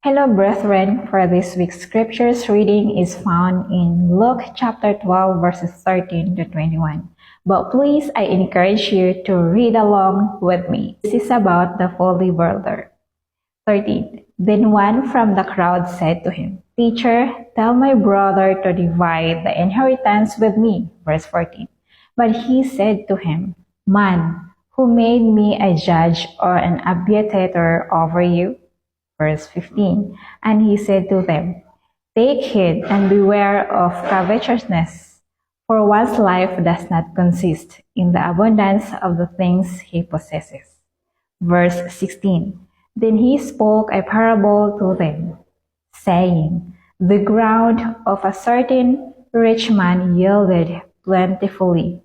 Hello, brethren. For this week's scriptures reading is found in Luke chapter 12, verses 13 to 21. But please, I encourage you to read along with me. This is about the holy builder. 13. Then one from the crowd said to him, Teacher, tell my brother to divide the inheritance with me. Verse 14. But he said to him, Man, who made me a judge or an arbiter over you? Verse 15. And he said to them, Take heed and beware of covetousness, for one's life does not consist in the abundance of the things he possesses. Verse 16. Then he spoke a parable to them, saying, The ground of a certain rich man yielded plentifully.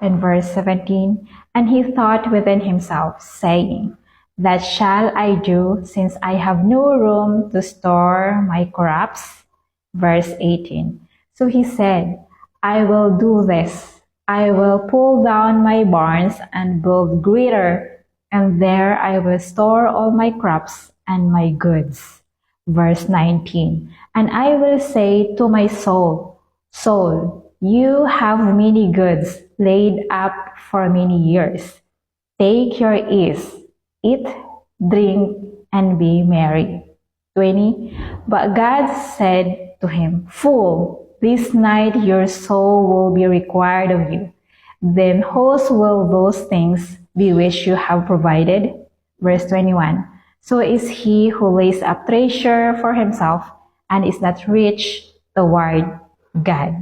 And verse 17. And he thought within himself, saying, That shall I do, since I have no room to store my crops? Verse 18. So he said, I will do this. I will pull down my barns and build greater, and there I will store all my crops and my goods. Verse 19. And I will say to my soul, Soul, you have many goods laid up for many years. Take your ease. Eat, drink, and be merry. 20. But God said to him, Fool, this night your soul will be required of you. Then whose will those things be which you have provided? Verse 21. So is he who lays up treasure for himself and is not rich toward God.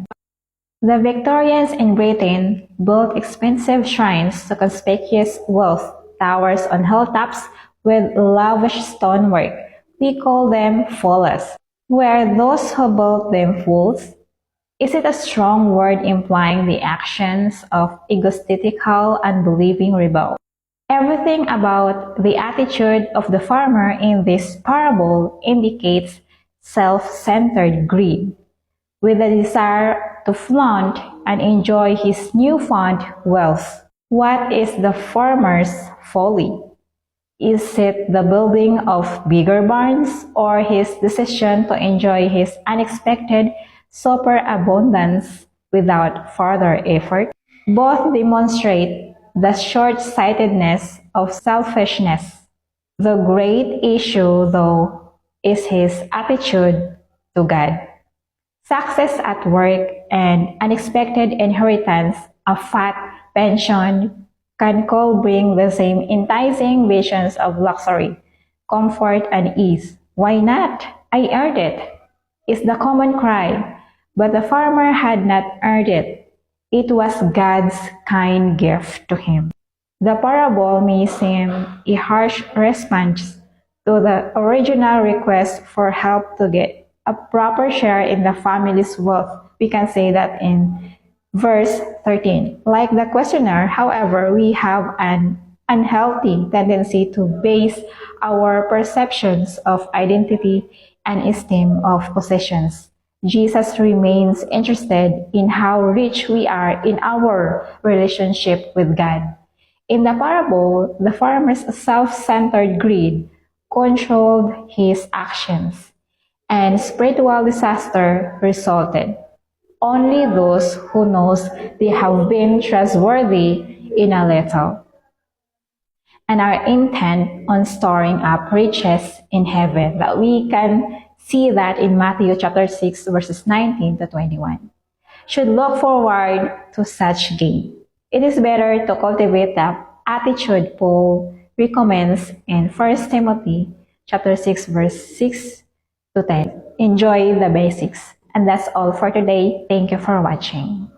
The Victorians in Britain built expensive shrines to conspicuous wealth, towers on hilltops with lavish stonework. We call them follies. Were those who built them fools? Is it a strong word implying the actions of egotistical, unbelieving rebel? Everything about the attitude of the farmer in this parable indicates self-centered greed, with a desire to flaunt and enjoy his newfound wealth. What is the farmer's folly? Is it the building of bigger barns or his decision to enjoy his unexpected superabundance without further effort? Both demonstrate the short-sightedness of selfishness. The great issue, though, is his attitude to God. Success at work and unexpected inheritance, a fat pension, can all bring the same enticing visions of luxury, comfort, and ease. Why not? I earned it, is the common cry. But the farmer had not earned it. It was God's kind gift to him. The parable may seem a harsh response to the original request for help to get a proper share in the family's wealth. We can say that in verse 13. Like the questioner, however, we have an unhealthy tendency to base our perceptions of identity and esteem of possessions. Jesus remains interested in how rich we are in our relationship with God. In the parable, the farmer's self-centered greed controlled his actions, and spiritual disaster resulted. Only those who knows they have been trustworthy in a little and are intent on storing up riches in heaven. That we can see that in Matthew chapter 6 verses 19 to 21. Should look forward to such gain. It is better to cultivate the attitude Paul recommends in 1 Timothy chapter 6 verse 6 to 10. Enjoy the basics. And that's all for today. Thank you for watching.